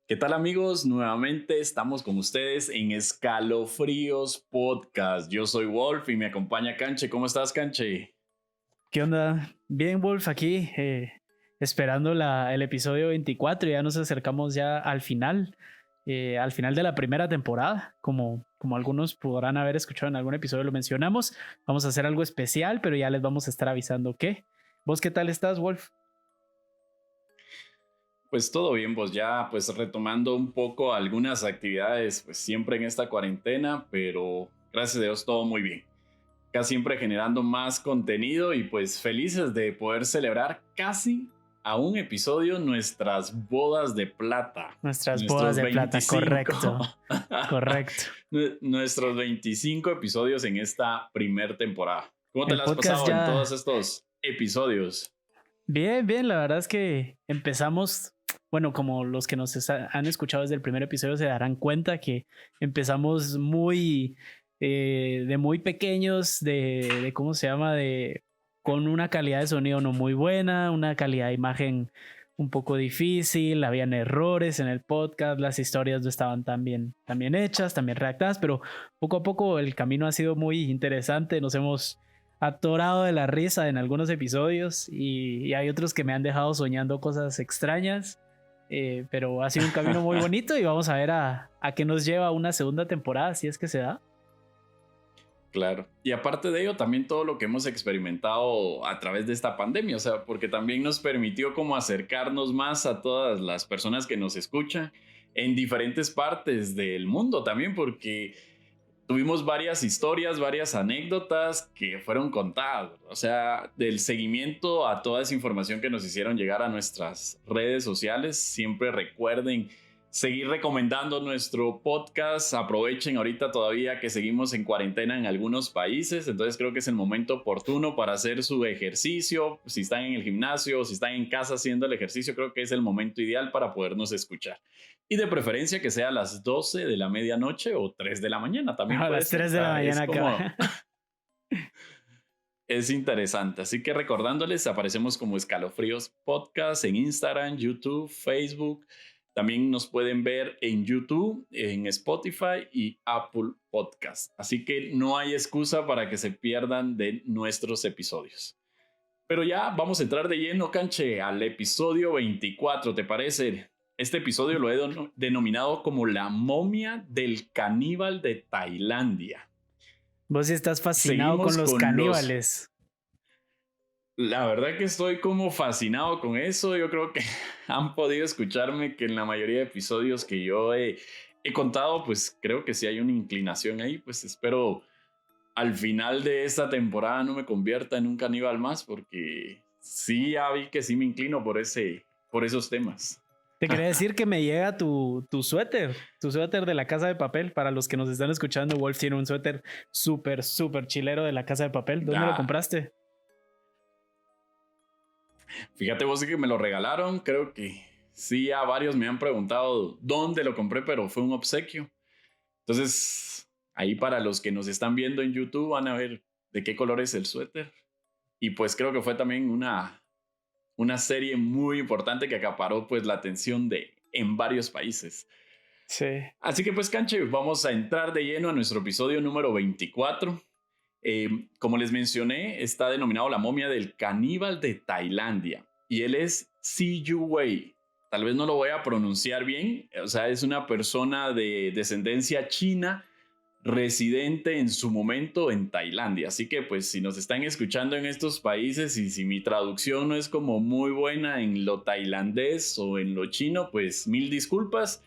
¿Qué tal, amigos? Nuevamente estamos con ustedes en Escalofríos Podcast. Yo soy Wolf y me acompaña Canche. ¿Cómo estás, Canche? ¿Qué onda? Bien, Wolf, aquí esperando el episodio 24. Ya nos acercamos ya al final de la primera temporada. Como algunos podrán haber escuchado en algún episodio, lo mencionamos. Vamos a hacer algo especial, pero ya les vamos a estar avisando qué. ¿Vos qué tal estás, Wolf? Pues todo bien, pues ya pues retomando un poco algunas actividades, pues siempre en esta cuarentena, pero gracias a Dios todo muy bien. Acá siempre generando más contenido y pues felices de poder celebrar casi a un episodio nuestras bodas de plata, Nuestras bodas nuestros de plata, 25, correcto. Correcto. nuestros 25 episodios en esta primer temporada. ¿Cómo te El la has podcast pasado en todos ya. estos episodios? Bien, bien, la verdad es que empezamos, bueno, como los que han escuchado desde el primer episodio se darán cuenta que empezamos de muy pequeños, ¿cómo se llama? Con una calidad de sonido no muy buena, una calidad de imagen un poco difícil, habían errores en el podcast, las historias no estaban tan bien hechas, tan bien redactadas, pero poco a poco el camino ha sido muy interesante, nos hemos atorado de la risa en algunos episodios y hay otros que me han dejado soñando cosas extrañas, pero ha sido un camino muy bonito y vamos a ver a qué nos lleva una segunda temporada, si es que se da. Claro. Y aparte de ello, también todo lo que hemos experimentado a través de esta pandemia, o sea, porque también nos permitió como acercarnos más a todas las personas que nos escuchan en diferentes partes del mundo también, porque tuvimos varias historias, varias anécdotas que fueron contadas, o sea, del seguimiento a toda esa información que nos hicieron llegar a nuestras redes sociales. Siempre recuerden seguir recomendando nuestro podcast. Aprovechen ahorita todavía que seguimos en cuarentena en algunos países, entonces creo que es el momento oportuno para hacer su ejercicio. Si están en el gimnasio, si están en casa haciendo el ejercicio, creo que es el momento ideal para podernos escuchar. Y de preferencia que sea a las 12 de la medianoche o 3 de la mañana, también A puede las ser. O 3 de la sea, es mañana como, acá. es interesante. Así que recordándoles, aparecemos como Escalofríos Podcast en Instagram, YouTube, Facebook. También nos pueden ver en YouTube, en Spotify y Apple Podcast. Así que no hay excusa para que se pierdan de nuestros episodios. Pero ya vamos a entrar de lleno, Canche, al episodio 24, ¿te parece? Este episodio lo he denominado como la momia del caníbal de Tailandia. Vos sí estás fascinado con Seguimos los con los... caníbales. La verdad que estoy como fascinado con eso. Yo creo que han podido escucharme que en la mayoría de episodios que yo he contado, pues creo que sí hay una inclinación ahí. Pues espero al final de esta temporada no me convierta en un caníbal más, porque sí ya vi que sí me inclino por esos temas. Te quería decir que me llega tu suéter de la Casa de Papel. Para los que nos están escuchando, Wolf tiene un suéter súper, súper chilero de la Casa de Papel. ¿Dónde lo Ah, compraste? fíjate vos que me lo regalaron, creo que sí, a varios me han preguntado dónde lo compré, pero fue un obsequio. Entonces, ahí para los que nos están viendo en YouTube van a ver de qué color es el suéter. Y pues creo que fue también una serie muy importante que acaparó pues la atención en varios países. Sí. Así que pues, Canche, vamos a entrar de lleno a nuestro episodio número 24. Como les mencioné, está denominado la momia del caníbal de Tailandia y él es Siyu Wei. Tal vez no lo voy a pronunciar bien, o sea, es una persona de descendencia china residente en su momento en Tailandia. Así que pues si nos están escuchando en estos países y si mi traducción no es como muy buena en lo tailandés o en lo chino, pues mil disculpas.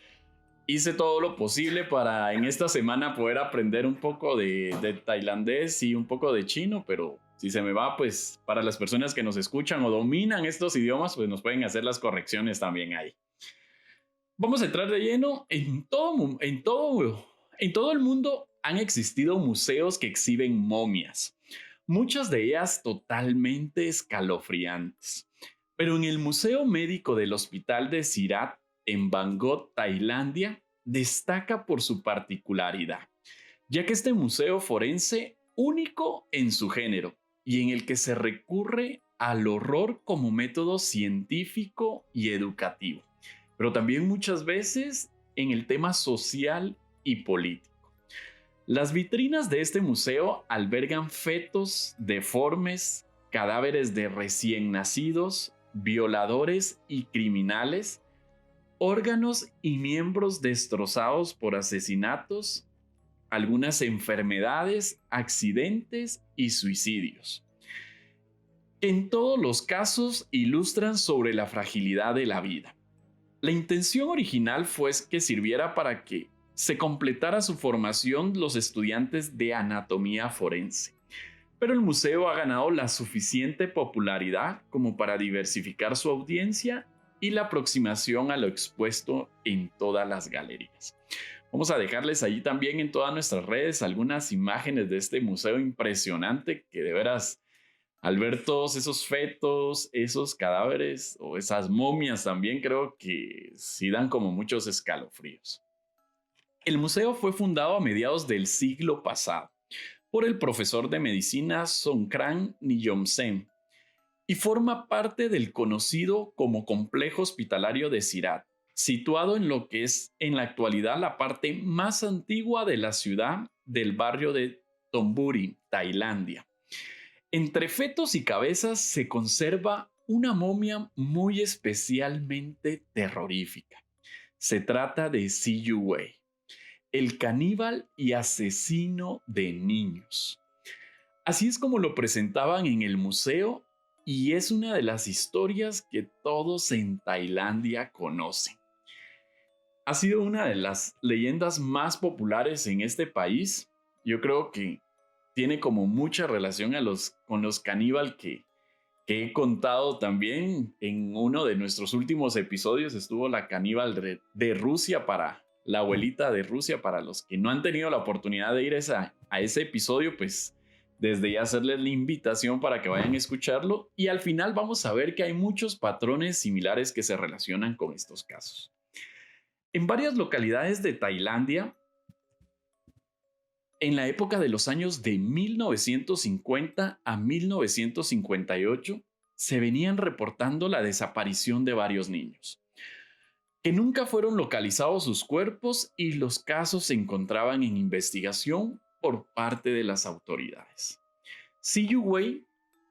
Hice todo lo posible para en esta semana poder aprender un poco de tailandés y un poco de chino, pero si se me va, pues para las personas que nos escuchan o dominan estos idiomas, pues nos pueden hacer las correcciones también ahí. Vamos a entrar de lleno en todo el mundo han existido museos que exhiben momias, muchas de ellas totalmente escalofriantes. Pero en el Museo Médico del Hospital de Sirat, en Bangkok, Tailandia, destaca por su particularidad, ya que este museo forense único en su género y en el que se recurre al horror como método científico y educativo. pero también muchas veces en el tema social y político. Las vitrinas de este museo albergan fetos deformes, cadáveres de recién nacidos, violadores y criminales, órganos y miembros destrozados por asesinatos, algunas enfermedades, accidentes y suicidios. En todos los casos ilustran sobre la fragilidad de la vida. La intención original fue que sirviera para que se completara su formación los estudiantes de anatomía forense. Pero el museo ha ganado la suficiente popularidad como para diversificar su audiencia y la aproximación a lo expuesto en todas las galerías. Vamos a dejarles allí también en todas nuestras redes algunas imágenes de este museo impresionante que de veras, al ver todos esos fetos, esos cadáveres o esas momias también creo que sí dan como muchos escalofríos. El museo fue fundado a mediados del siglo pasado por el profesor de medicina Songkran Nyongsen y forma parte del conocido como Complejo Hospitalario de Sirat, situado en lo que es en la actualidad la parte más antigua de la ciudad del barrio de Thonburi, Tailandia. Entre fetos y cabezas se conserva una momia muy especialmente terrorífica. Se trata de Siyu Wei, el caníbal y asesino de niños. Así es como lo presentaban en el museo y es una de las historias que todos en Tailandia conocen. Ha sido una de las leyendas más populares en este país. Yo creo que tiene como mucha relación con los caníbal que he contado también. En uno de nuestros últimos episodios estuvo la caníbal de Rusia la abuelita de Rusia. Para los que no han tenido la oportunidad de ir a ese episodio, pues desde ya hacerles la invitación para que vayan a escucharlo. Y al final vamos a ver que hay muchos patrones similares que se relacionan con estos casos. En varias localidades de Tailandia, en la época de los años de 1950 a 1958, se venían reportando la desaparición de varios niños, que nunca fueron localizados sus cuerpos y los casos se encontraban en investigación por parte de las autoridades. Siyu Wei,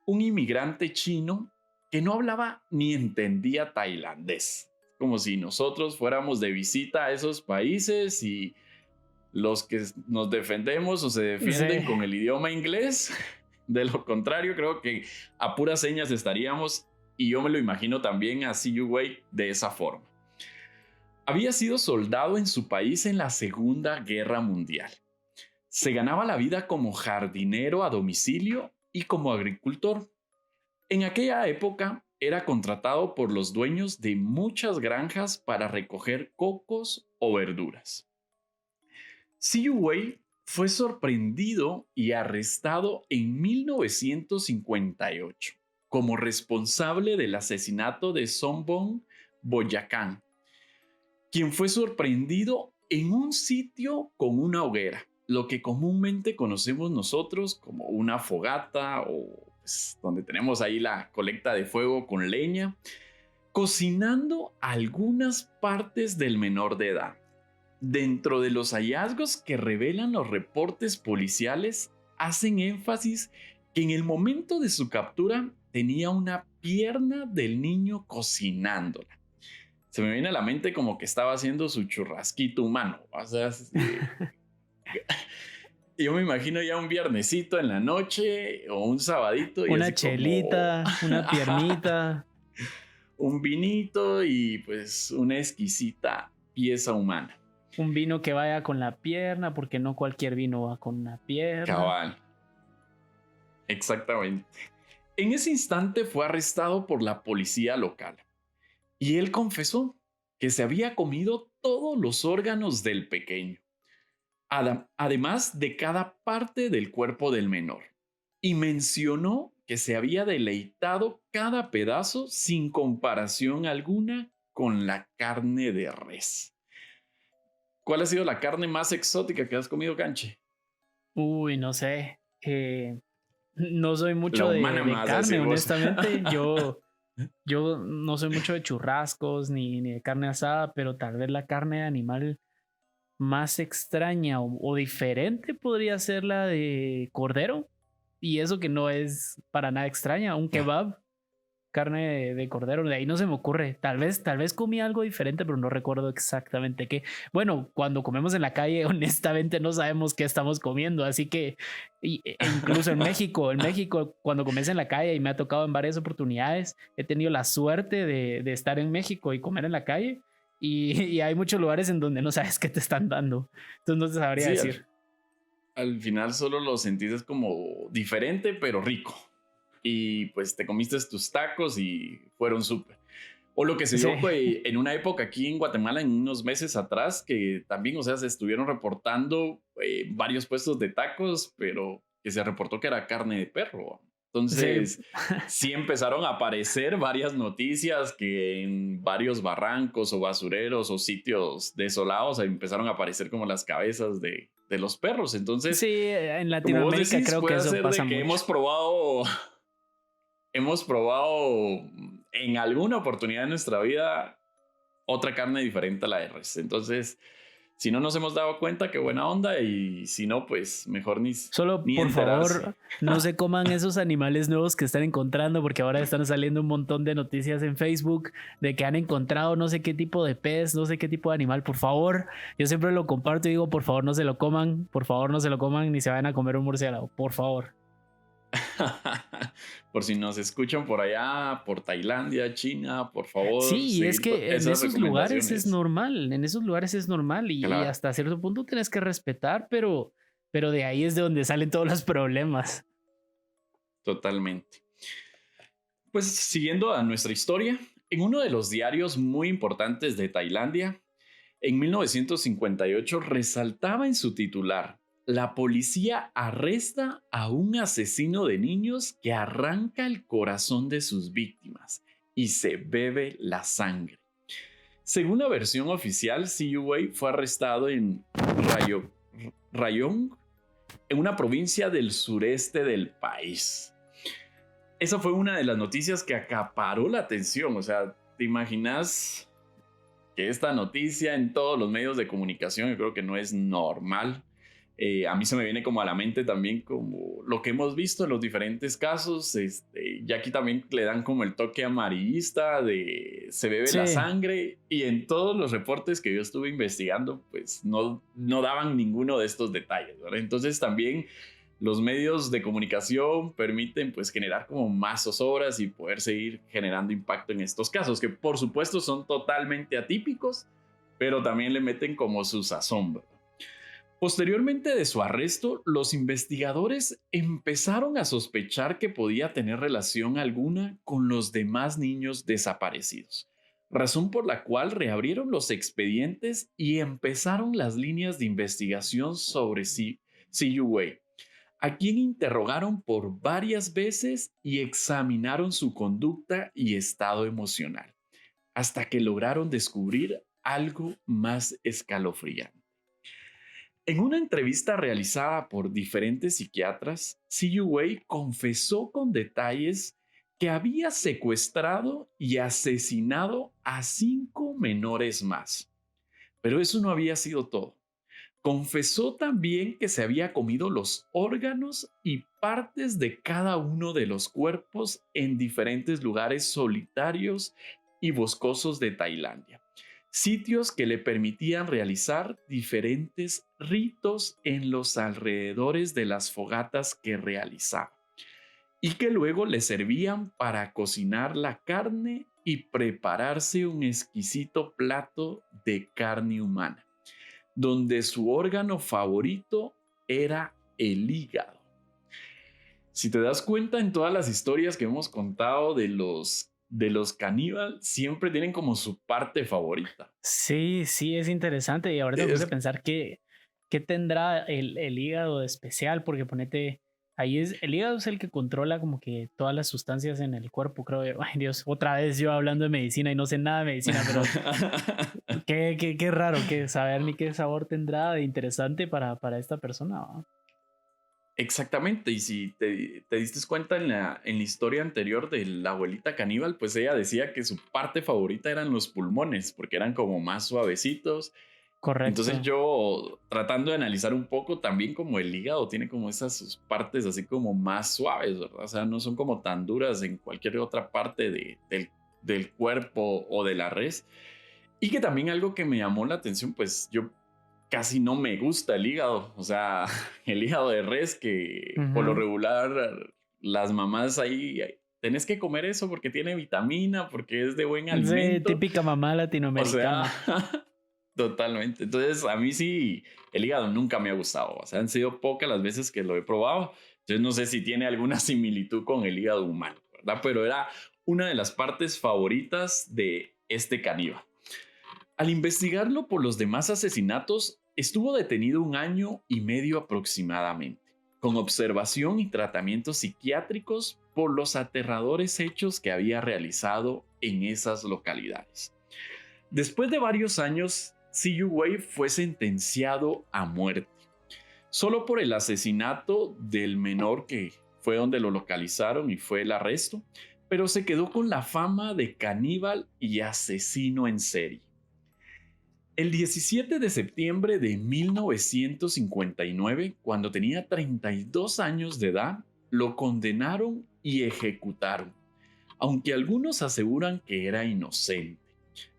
un inmigrante chino que no hablaba ni entendía tailandés, como si nosotros fuéramos de visita a esos países y los que nos defendemos o se defienden con el idioma inglés. De lo contrario, creo que a puras señas estaríamos, y yo me lo imagino también a Siyu Wei de esa forma. Había sido soldado en su país en la Segunda Guerra Mundial. Se ganaba la vida como jardinero a domicilio y como agricultor. En aquella época era contratado por los dueños de muchas granjas para recoger cocos o verduras. Siyu Wei fue sorprendido y arrestado en 1958 como responsable del asesinato de Sombong Boyakan, quien fue sorprendido en un sitio con una hoguera, lo que comúnmente conocemos nosotros como una fogata o pues, donde tenemos ahí la colecta de fuego con leña, cocinando algunas partes del menor de edad. Dentro de los hallazgos que revelan los reportes policiales, hacen énfasis que en el momento de su captura tenía una pierna del niño cocinándola. Se me viene a la mente como que estaba haciendo su churrasquito humano. O sea, yo me imagino ya un viernesito en la noche o un sabadito. Y una chelita, como una piernita. Un vinito y pues una exquisita pieza humana. Un vino que vaya con la pierna, porque no cualquier vino va con una pierna. Cabal. Exactamente. En ese instante fue arrestado por la policía local. Y él confesó que se había comido todos los órganos del pequeño, además de cada parte del cuerpo del menor. Y mencionó que se había deleitado cada pedazo sin comparación alguna con la carne de res. ¿Cuál ha sido la carne más exótica que has comido, Canche? Uy, no sé. No soy mucho de carne, honestamente. Yo Yo no soy mucho de churrascos ni de carne asada, pero tal vez la carne de animal más extraña o diferente podría ser la de cordero. Y eso que no es para nada extraña, un kebab, carne de cordero, de ahí no se me ocurre. Tal vez comí algo diferente, pero no recuerdo exactamente qué. Bueno, cuando comemos en la calle, honestamente no sabemos qué estamos comiendo, así que incluso en México, cuando comes en la calle, y me ha tocado en varias oportunidades, he tenido la suerte de estar en México y comer en la calle, y hay muchos lugares en donde no sabes qué te están dando. Entonces no te sabría Sí, decir. al final solo lo sentiste como diferente, pero rico. Y pues te comiste tus tacos y fueron súper. O lo que se Sí. dio fue en una época aquí en Guatemala, en unos meses atrás, que también, o sea, se estuvieron reportando varios puestos de tacos, pero que se reportó que era carne de perro. Sí, Entonces, sí empezaron a aparecer varias noticias que en varios barrancos o basureros o sitios desolados empezaron a aparecer como las cabezas de los perros. Entonces, sí, en como vos Latinoamérica decís, creo que puede eso ser pasa de que mucho. hemos probado en alguna oportunidad de nuestra vida otra carne diferente a la de res. Entonces, si no nos hemos dado cuenta, qué buena onda. Y si no, pues mejor Solo, ni por enterarse. favor, no se coman esos animales nuevos que están encontrando, porque ahora están saliendo un montón de noticias en Facebook de que han encontrado no sé qué tipo de pez, no sé qué tipo de animal. Por favor, yo siempre lo comparto y digo, por favor, no se lo coman, por favor, no se lo coman, ni se vayan a comer un murciélago, por favor. Por si nos escuchan por allá, por Tailandia, China, por favor, Sí, es seguir que en esas esos lugares es recomendaciones. normal, en esos lugares es normal y Claro, hasta cierto punto tienes que respetar, pero de ahí es de donde salen todos los problemas. totalmente. Pues siguiendo a nuestra historia, en uno de los diarios muy importantes de Tailandia, en 1958 resaltaba en su titular: la policía arresta a un asesino de niños que arranca el corazón de sus víctimas y se bebe la sangre. Según la versión oficial, Siu Wei fue arrestado en Rayong, en una provincia del sureste del país. Esa fue una de las noticias que acaparó la atención. O sea, ¿te imaginas que esta noticia en todos los medios de comunicación? Yo creo que no es normal. A mí se me viene como a la mente también como lo que hemos visto en los diferentes casos. Y aquí también le dan como el toque amarillista de se bebe la Sí. sangre, y en todos los reportes que yo estuve investigando pues no daban ninguno de estos detalles, ¿verdad? Entonces también los medios de comunicación permiten pues generar como más zozobras y poder seguir generando impacto en estos casos, que por supuesto son totalmente atípicos, pero también le meten como su sazón, ¿verdad? Posteriormente de su arresto, los investigadores empezaron a sospechar que podía tener relación alguna con los demás niños desaparecidos, razón por la cual reabrieron los expedientes y empezaron las líneas de investigación sobre Siyu Wei, a quien interrogaron por varias veces y examinaron su conducta y estado emocional, hasta que lograron descubrir algo más escalofriante. En una entrevista realizada por diferentes psiquiatras, Siyu Wei confesó con detalles que había secuestrado y asesinado a 5 menores más. Pero eso no había sido todo. Confesó también que se había comido los órganos y partes de cada uno de los cuerpos en diferentes lugares solitarios y boscosos de Tailandia, sitios que le permitían realizar diferentes ritos en los alrededores de las fogatas que realizaba, y que luego le servían para cocinar la carne y prepararse un exquisito plato de carne humana, donde su órgano favorito era el hígado. Si te das cuenta, en todas las historias que hemos contado de los caníbal, siempre tienen como su parte favorita. Sí, sí, es interesante. Y ahorita me puse a Es, pensar qué tendrá el hígado de especial, porque ponete, ahí es, el hígado es el que controla como que todas las sustancias en el cuerpo, creo yo. Ay, Dios, otra vez yo hablando de medicina y no sé nada de medicina, pero qué raro que saber ni qué sabor tendrá de interesante para esta persona, ¿va? Exactamente, y si te diste cuenta en la historia anterior de la abuelita caníbal, pues ella decía que su parte favorita eran los pulmones, porque eran como más suavecitos. Entonces Correcto. yo tratando de analizar un poco también como el hígado tiene como esas sus partes así como más suaves, ¿verdad? O sea, no son como tan duras en cualquier otra parte del cuerpo o de la res. Y que también algo que me llamó la atención, pues yo casi no me gusta el hígado, o sea, el hígado de res que por lo Ujú. regular las mamás ahí, tenés que comer eso porque tiene vitamina, porque es de buen Sí, alimento, típica mamá o sea, latinoamericana. totalmente. Entonces a mí sí, el hígado nunca me ha gustado, o sea, han sido pocas las veces que lo he probado, entonces no sé si tiene alguna similitud con el hígado humano, ¿verdad? Pero era una de las partes favoritas de este caníbal. Al investigarlo por los demás asesinatos, estuvo detenido 1 año y medio aproximadamente, con observación y tratamientos psiquiátricos por los aterradores hechos que había realizado en esas localidades. Después de varios años, Siyu Wei fue sentenciado a muerte, solo por el asesinato del menor que fue donde lo localizaron y fue el arresto, pero se quedó con la fama de caníbal y asesino en serie. El 17 de septiembre de 1959, cuando tenía 32 años de edad, lo condenaron y ejecutaron, aunque algunos aseguran que era inocente.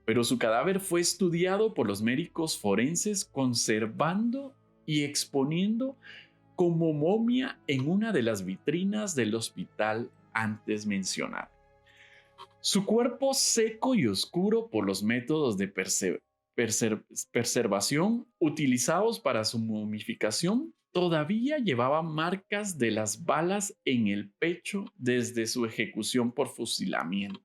Pero su cadáver fue estudiado por los médicos forenses, conservando y exponiendo como momia en una de las vitrinas del hospital antes mencionado. Su cuerpo seco y oscuro por los métodos de preservación utilizados para su momificación todavía llevaba marcas de las balas en el pecho desde su ejecución por fusilamiento.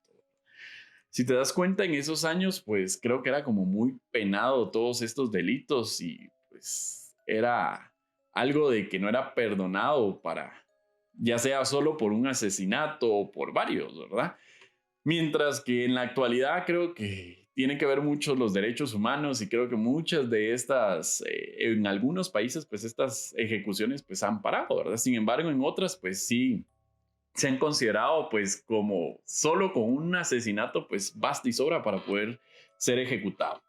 Si te das cuenta, en esos años, pues creo que era como muy penado todos estos delitos y pues era algo de que no era perdonado para, ya sea solo por un asesinato o por varios, ¿verdad? Mientras que en la actualidad creo que tienen que ver mucho los derechos humanos y creo que muchas de estas, en algunos países, pues estas ejecuciones pues han parado, ¿verdad? Sin embargo, en otras, pues sí, se han considerado pues como solo con un asesinato, pues basta y sobra para poder ser ejecutado.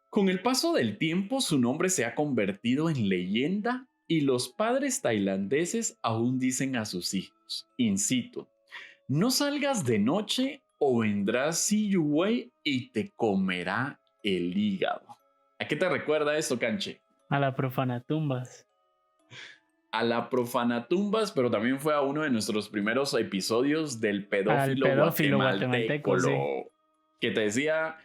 Con el paso del tiempo, su nombre se ha convertido en leyenda y los padres tailandeses aún dicen a sus hijos, incito, no salgas de noche o vendrá Siyu Wei y te comerá el hígado. ¿A qué te recuerda esto, Canche? A la profana tumbas. A la Profanatumbas, pero también fue a uno de nuestros primeros episodios del Al pedófilo pedófilo guatemalteco, guatemalteco, sí. que te decía,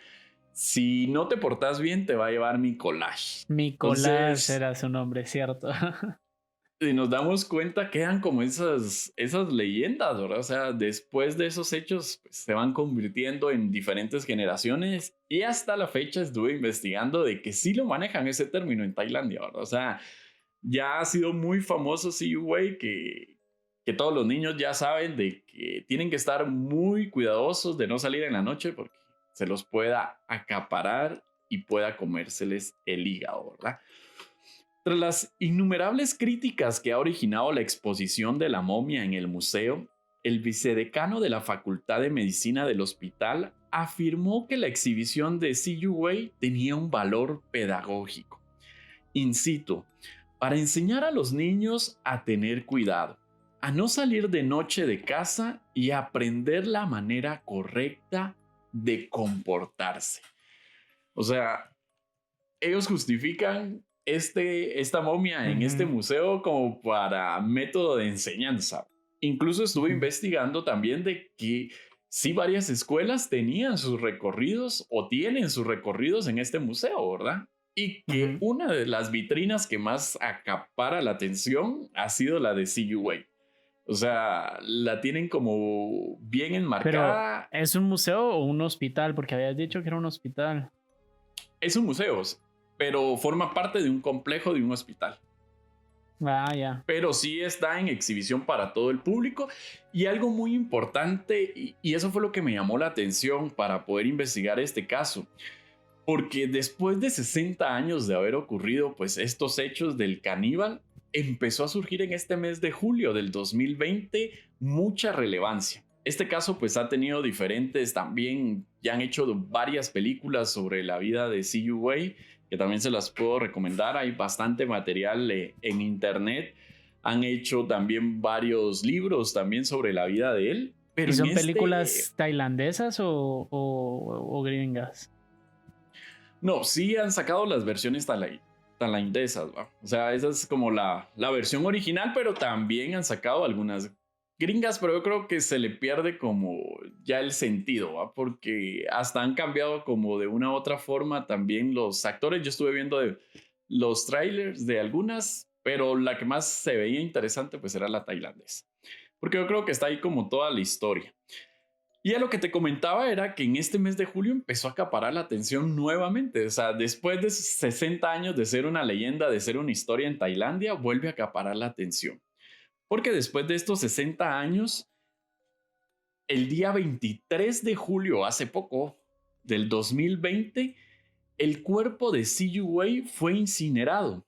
si no te portas bien, te va a llevar mi collage. Nicolás Entonces, era su nombre, ¿cierto? y nos damos cuenta que eran como esas leyendas, ¿verdad? O sea, después de esos hechos pues, se van convirtiendo en diferentes generaciones y hasta la fecha estuve investigando de que sí lo manejan ese término en Tailandia, ¿verdad? O sea, ya ha sido muy famoso Siu Wei que todos los niños ya saben de que tienen que estar muy cuidadosos de no salir en la noche porque se los pueda acaparar y pueda comérseles el hígado, ¿verdad? Tras las innumerables críticas que ha originado la exposición de la momia en el museo, el vicedecano de la Facultad de Medicina del hospital afirmó que la exhibición de Siyu Wei tenía un valor pedagógico. Incito, para enseñar a los niños a tener cuidado, a no salir de noche de casa y a aprender la manera correcta de comportarse. O sea, ellos justifican esta momia en este Ujú. museo como para método de enseñanza. Incluso estuve Ujú. investigando también de que sí varias escuelas tenían sus recorridos o tienen sus recorridos en este museo, ¿verdad? Y que Ujú. una de las vitrinas que más acapara la atención ha sido la de CU Way. O sea, la tienen como bien Pero, enmarcada. ¿es un museo o un hospital? Porque habías dicho que era un hospital. Es un museo, pero forma parte de un complejo de un hospital. Ah, ya. Pero sí está en exhibición para todo el público. Y algo muy importante, y eso fue lo que me llamó la atención para poder investigar este caso, porque después de 60 años de haber ocurrido pues estos hechos del caníbal, empezó a surgir en este mes de julio del 2020 mucha relevancia. Este caso pues ha tenido diferentes también, ya han hecho varias películas sobre la vida de C.U. Wei, que también se las puedo recomendar, hay bastante material en internet, han hecho también varios libros también sobre la vida de él. Pero ¿Y son películas tailandesas o gringas? No, sí han sacado las versiones tailandesas, ¿va? O sea, esa es como la versión original, pero también han sacado algunas gringas, pero yo creo que se le pierde como ya el sentido, ¿va? Porque hasta han cambiado como de una u otra forma también los actores. Yo estuve viendo los trailers de algunas, pero la que más se veía interesante pues era la tailandesa, porque yo creo que está ahí como toda la historia. Y a lo que te comentaba era que en este mes de julio empezó a acaparar la atención nuevamente. O sea, después de 60 años de ser una leyenda, de ser una historia en Tailandia, vuelve a acaparar la atención. Porque después de estos 60 años, el día 23 de julio, hace poco, del 2020, el cuerpo de C.U. Wei fue incinerado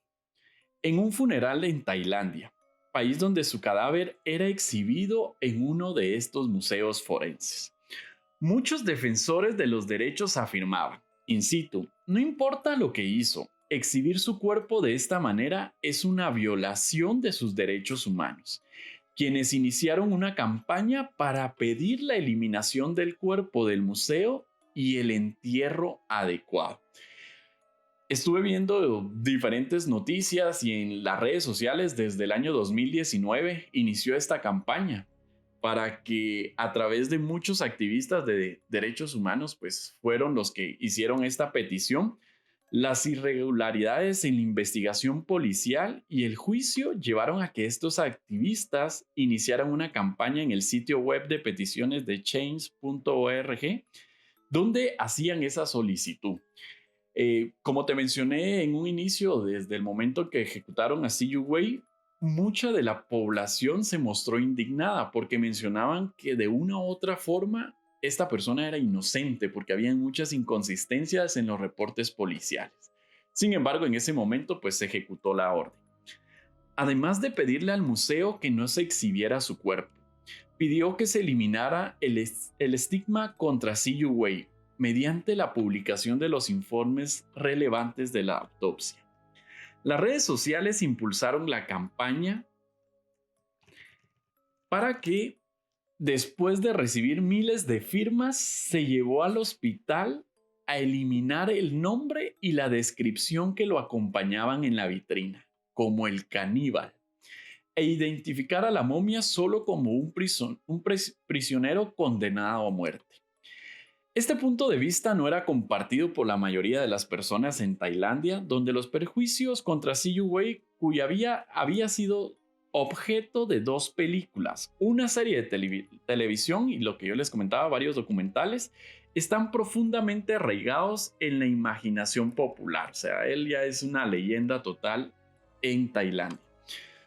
en un funeral en Tailandia, país donde su cadáver era exhibido en uno de estos museos forenses. Muchos defensores de los derechos afirmaban, in situ, no importa lo que hizo, exhibir su cuerpo de esta manera es una violación de sus derechos humanos. Quienes iniciaron una campaña para pedir la eliminación del cuerpo del museo y el entierro adecuado. Estuve viendo diferentes noticias y en las redes sociales desde el año 2019 inició esta campaña para que a través de muchos activistas de derechos humanos, pues fueron los que hicieron esta petición. Las irregularidades en la investigación policial y el juicio llevaron a que estos activistas iniciaran una campaña en el sitio web de peticiones de change.org, donde hacían esa solicitud. Como te mencioné en un inicio, desde el momento que ejecutaron a C.U. Wei, mucha de la población se mostró indignada porque mencionaban que de una u otra forma esta persona era inocente porque había muchas inconsistencias en los reportes policiales. Sin embargo, en ese momento pues se ejecutó la orden. Además de pedirle al museo que no se exhibiera su cuerpo, pidió que se eliminara el estigma contra C.U. Wei mediante la publicación de los informes relevantes de la autopsia. Las redes sociales impulsaron la campaña para que, después de recibir miles de firmas, se llevó al hospital a eliminar el nombre y la descripción que lo acompañaban en la vitrina, como el caníbal, e identificar a la momia solo como un prisionero condenado a muerte. Este punto de vista no era compartido por la mayoría de las personas en Tailandia, donde los perjuicios contra C.U. Wei, cuya había sido objeto de 2 películas, una serie de televisión y lo que yo les comentaba, varios documentales, están profundamente arraigados en la imaginación popular. O sea, él ya es una leyenda total en Tailandia.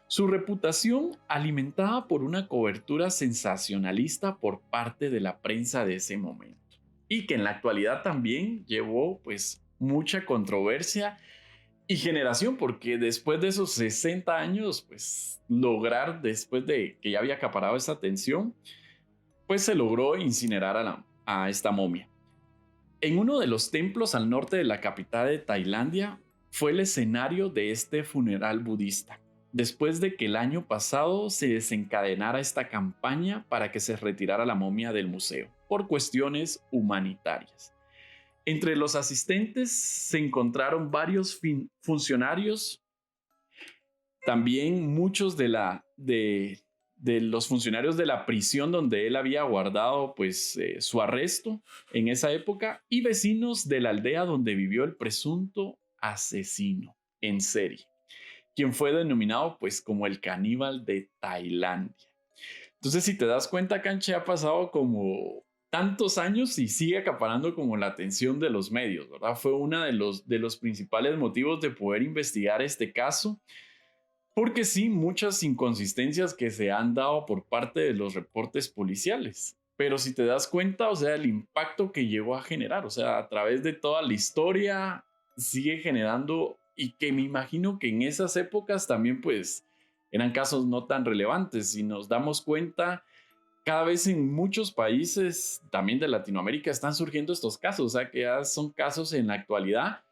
Su reputación alimentada por una cobertura sensacionalista por parte de la prensa de ese momento, y que en la actualidad también llevó pues mucha controversia y generación, porque después de esos 60 años pues lograr, después de que ya había acaparado esa atención, pues se logró incinerar a esta momia. En uno de los templos al norte de la capital de Tailandia fue el escenario de este funeral budista, después de que el año pasado se desencadenara esta campaña para que se retirara la momia del museo por cuestiones humanitarias. Entre los asistentes se encontraron varios funcionarios, también muchos de los funcionarios de la prisión donde él había guardado pues su arresto en esa época, y vecinos de la aldea donde vivió el presunto asesino en serie, quien fue denominado pues como el caníbal de Tailandia. Entonces, si te das cuenta, Canche, ha pasado como tantos años y sigue acaparando como la atención de los medios, ¿verdad? Fue uno de los principales motivos de poder investigar este caso, porque sí, muchas inconsistencias que se han dado por parte de los reportes policiales. Pero si te das cuenta, o sea, el impacto que llegó a generar, o sea, a través de toda la historia, sigue generando, y que me imagino que en esas épocas también, pues, eran casos no tan relevantes. Y nos damos cuenta, cada vez en muchos países también de Latinoamérica están surgiendo estos casos, o sea que ya son casos en la actualidad,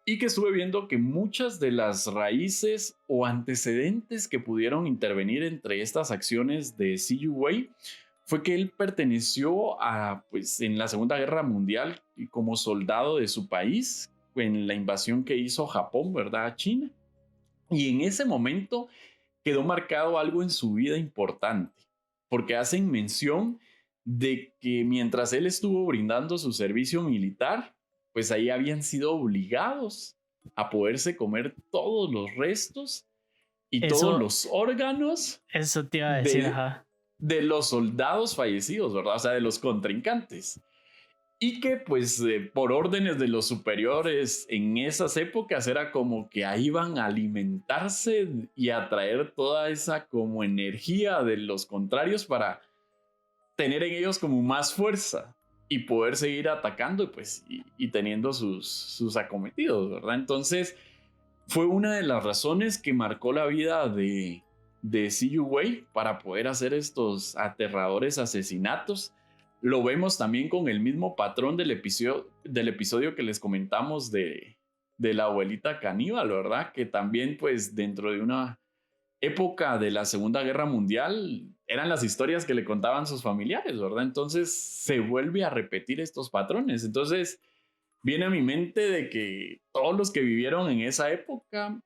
y que estuve viendo que muchas de las raíces o antecedentes que pudieron intervenir entre estas acciones de Siyu Wei fue que él perteneció a, pues, en la Segunda Guerra Mundial y como soldado de su país en la invasión que hizo Japón, ¿verdad?, a China. Y en ese momento quedó marcado algo en su vida importante, porque hacen mención de que mientras él estuvo brindando su servicio militar, pues ahí habían sido obligados a poderse comer todos los restos y todos Eso, los órganos eso te iba a decir, de, ajá. de los soldados fallecidos, ¿verdad? O sea, de los contrincantes. Y que pues por órdenes de los superiores en esas épocas era como que ahí iban a alimentarse y a traer toda esa como energía de los contrarios para tener en ellos como más fuerza y poder seguir atacando pues, y teniendo sus acometidos, ¿verdad? Entonces fue una de las razones que marcó la vida de Siyu Wei para poder hacer estos aterradores asesinatos. Lo vemos también con el mismo patrón del episodio que les comentamos de la abuelita caníbal, ¿verdad? Que también pues dentro de una época de la Segunda Guerra Mundial eran las historias que le contaban sus familiares, ¿verdad? Entonces se vuelve a repetir estos patrones. Entonces viene a mi mente de que todos los que vivieron en esa época,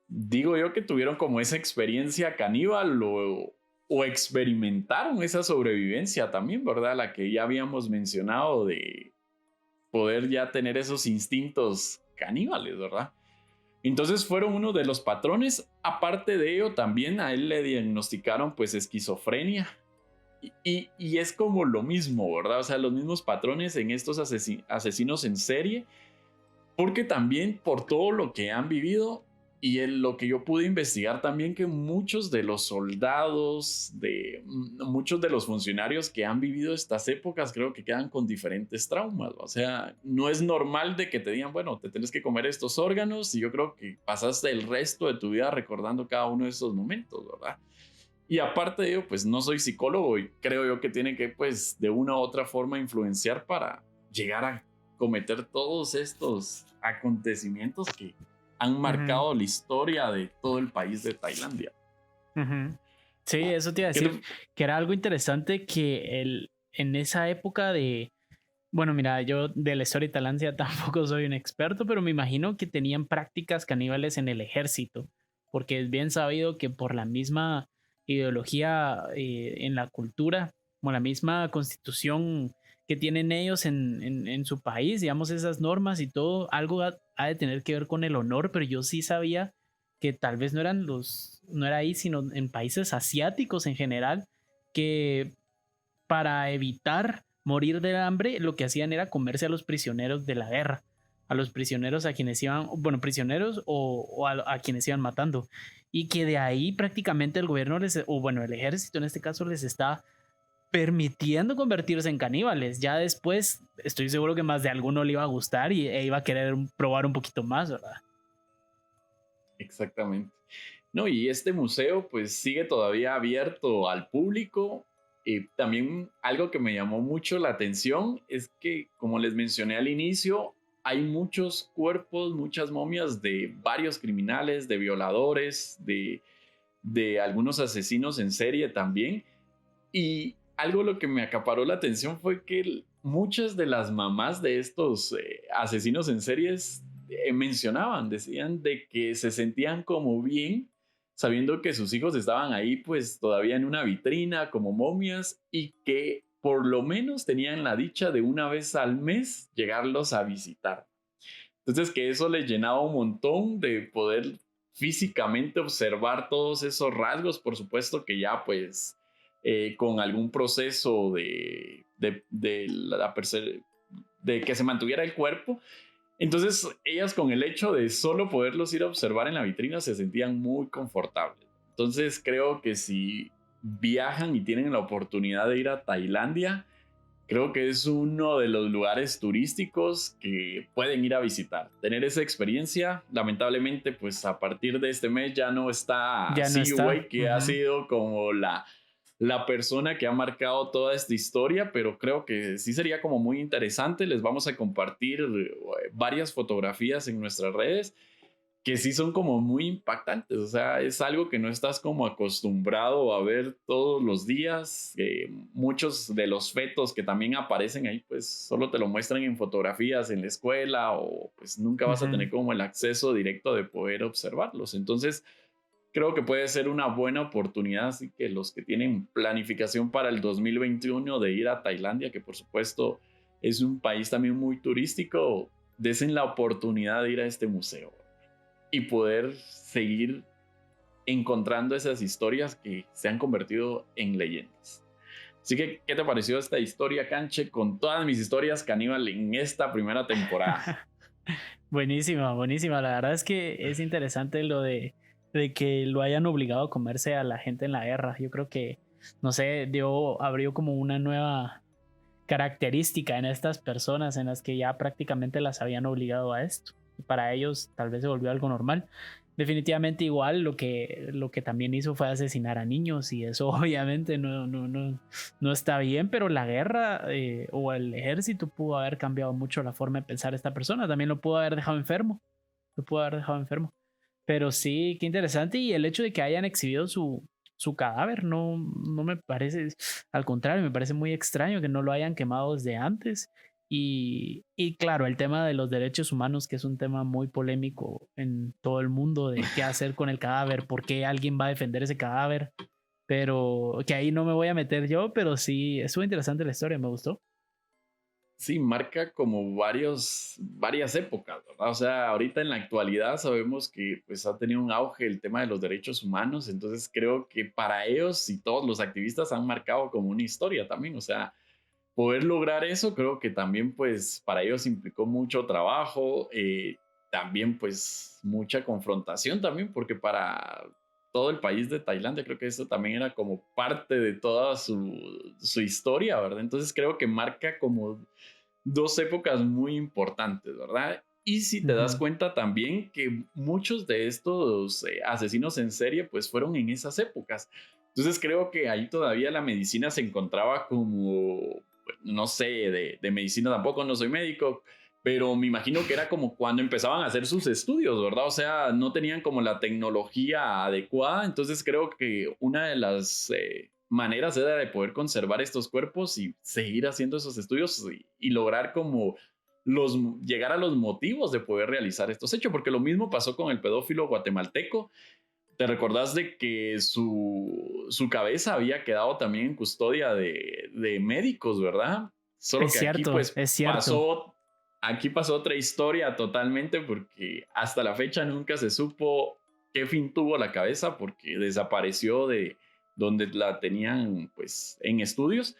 digo yo que tuvieron como esa experiencia caníbal o experimentaron esa sobrevivencia también, ¿verdad? La que ya habíamos mencionado de poder ya tener esos instintos caníbales, ¿verdad? Entonces fueron uno de los patrones. Aparte de ello, también a él le diagnosticaron pues esquizofrenia. Y es como lo mismo, ¿verdad? O sea, los mismos patrones en estos asesinos en serie, porque también por todo lo que han vivido y en lo que yo pude investigar también, que muchos de los soldados, muchos de los funcionarios que han vivido estas épocas, creo que quedan con diferentes traumas. O sea, no es normal de que te digan, bueno, te tienes que comer estos órganos, y yo creo que pasaste el resto de tu vida recordando cada uno de esos momentos, ¿verdad? Y aparte de ello, pues no soy psicólogo y creo yo que tiene que, pues, de una u otra forma influenciar para llegar a cometer todos estos acontecimientos que han Ujú, marcado la historia de todo el país de Tailandia. ujú. Sí, eso te iba a ¿Qué te- decir que era algo interesante que en esa época de, bueno, mira, yo de la historia de Tailandia tampoco soy un experto, pero me imagino que tenían prácticas caníbales en el ejército, porque es bien sabido que por la misma ideología en la cultura, como la misma constitución que tienen ellos en su país, digamos, esas normas y todo, algo ha de tener que ver con el honor, pero yo sí sabía que tal vez no era ahí, sino en países asiáticos en general, que para evitar morir de hambre, lo que hacían era comerse a los prisioneros de la guerra, a los prisioneros a quienes iban, bueno, prisioneros o a quienes iban matando. Y que de ahí prácticamente el gobierno les, o bueno, el ejército en este caso les está permitiendo convertirse en caníbales. Ya después estoy seguro que más de alguno le iba a gustar e iba a querer probar un poquito más, ¿verdad? Exactamente. No, y este museo pues sigue todavía abierto al público. Y también algo que me llamó mucho la atención es que, como les mencioné al inicio, hay muchos cuerpos, muchas momias de varios criminales, de violadores, de algunos asesinos en serie también. Y algo lo que me acaparó la atención fue que muchas de las mamás de estos asesinos en series mencionaban, decían de que se sentían como bien sabiendo que sus hijos estaban ahí pues todavía en una vitrina como momias, y que por lo menos tenían la dicha de una vez al mes llegarlos a visitar. Entonces que eso les llenaba un montón de poder físicamente observar todos esos rasgos, por supuesto que ya pues con algún proceso de que se mantuviera el cuerpo. Entonces ellas con el hecho de solo poderlos ir a observar en la vitrina se sentían muy confortables. Entonces creo que si viajan y tienen la oportunidad de ir a Tailandia, creo que es uno de los lugares turísticos que pueden ir a visitar, tener esa experiencia. Lamentablemente, pues a partir de este mes ya no está Ya no Siyu está. Wei, que ha sido como la persona que ha marcado toda esta historia, pero creo que sí sería como muy interesante. Les vamos a compartir varias fotografías en nuestras redes que sí son como muy impactantes. O sea, es algo que no estás como acostumbrado a ver todos los días. Muchos de los fetos que también aparecen ahí, pues solo te lo muestran en fotografías en la escuela, o pues nunca vas a tener como el acceso directo de poder observarlos. Entonces, creo que puede ser una buena oportunidad, así que los que tienen planificación para el 2021 de ir a Tailandia, que por supuesto es un país también muy turístico, desen la oportunidad de ir a este museo y poder seguir encontrando esas historias que se han convertido en leyendas. Así que, ¿qué te pareció esta historia, Canche, con todas mis historias caníbal en esta primera temporada? Buenísima, buenísima. La verdad es que es interesante lo de que lo hayan obligado a comerse a la gente en la guerra. Yo creo que, no sé, abrió como una nueva característica en estas personas en las que ya prácticamente las habían obligado a esto. Y para ellos tal vez se volvió algo normal. Definitivamente igual lo que también hizo fue asesinar a niños, y eso obviamente no está bien, pero la guerra o el ejército pudo haber cambiado mucho la forma de pensar de esta persona. También lo pudo haber dejado enfermo. Lo pudo haber dejado enfermo. Pero sí, qué interesante. Y el hecho de que hayan exhibido su cadáver no me parece, al contrario, me parece muy extraño que no lo hayan quemado desde antes. Y claro, el tema de los derechos humanos, que es un tema muy polémico en todo el mundo, de qué hacer con el cadáver, por qué alguien va a defender ese cadáver, pero que ahí no me voy a meter yo, pero sí, estuvo interesante la historia, me gustó. Sí, marca como varias épocas, ¿verdad? O sea, ahorita en la actualidad sabemos que pues ha tenido un auge el tema de los derechos humanos, entonces creo que para ellos y todos los activistas han marcado como una historia también. O sea, poder lograr eso creo que también pues para ellos implicó mucho trabajo, también pues mucha confrontación también, porque para todo el país de Tailandia creo que eso también era como parte de toda su historia, ¿verdad? Entonces creo que marca como dos épocas muy importantes, ¿verdad? Y si te das Ujú. cuenta también que muchos de estos asesinos en serie pues fueron en esas épocas. Entonces creo que ahí todavía la medicina se encontraba como, no sé, de medicina tampoco, no soy médico, pero me imagino que era como cuando empezaban a hacer sus estudios, ¿verdad? O sea, no tenían como la tecnología adecuada, entonces creo que una de las maneras era de poder conservar estos cuerpos y seguir haciendo esos estudios y lograr como llegar a los motivos de poder realizar estos hechos, porque lo mismo pasó con el pedófilo guatemalteco. ¿Te recordás de que su cabeza había quedado también en custodia de médicos, verdad? Solo que aquí pues Es cierto. aquí pasó otra historia totalmente, porque hasta la fecha nunca se supo qué fin tuvo la cabeza, porque desapareció de donde la tenían pues en estudios.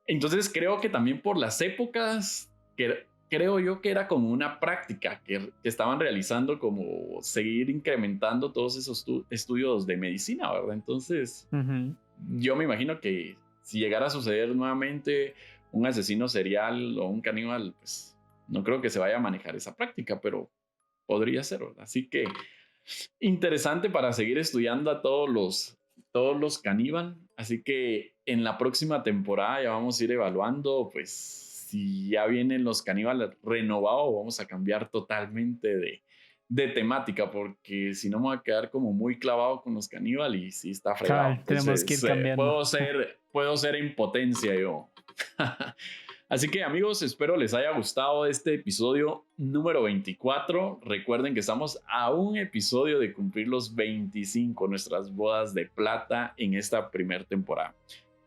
Entonces creo que también por las épocas, que creo yo que era como una práctica que estaban realizando, como seguir incrementando todos esos estudios de medicina, ¿verdad? Entonces Ujú. yo me imagino que si llegara a suceder nuevamente un asesino serial o un caníbal, pues no creo que se vaya a manejar esa práctica, pero podría ser, ¿verdad? Así que interesante para seguir estudiando a todos los caníbal. Así que en la próxima temporada ya vamos a ir evaluando, pues si ya vienen los caníbales renovados, vamos a cambiar totalmente de temática, porque si no me voy a quedar como muy clavado con los caníbales y sí está fregado. Cabal, tenemos que ir Entonces cambiando. puedo ser en potencia yo. Así que amigos, espero les haya gustado este episodio número 24. Recuerden que estamos a un episodio de cumplir los 25, nuestras bodas de plata en esta primera temporada.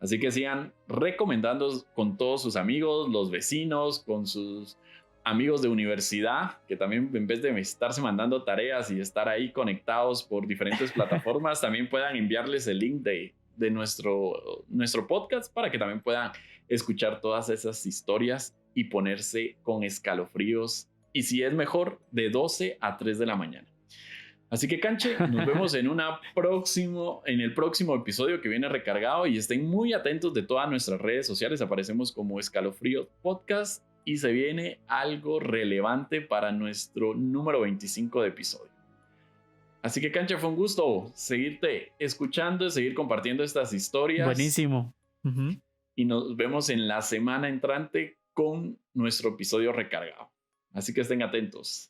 Así que sigan recomendando con todos sus amigos, los vecinos, con sus amigos de universidad, que también en vez de estarse mandando tareas y estar ahí conectados por diferentes plataformas, también puedan enviarles el link de nuestro podcast para que también puedan escuchar todas esas historias y ponerse con escalofríos, y si es mejor, de 12 a 3 de la mañana. Así que Canche, nos vemos en el próximo episodio que viene recargado y estén muy atentos de todas nuestras redes sociales. Aparecemos como Escalofrío Podcast y se viene algo relevante para nuestro número 25 de episodio. Así que Canche, fue un gusto seguirte escuchando, seguir compartiendo estas historias. Buenísimo. Y nos vemos en la semana entrante con nuestro episodio recargado. Así que estén atentos.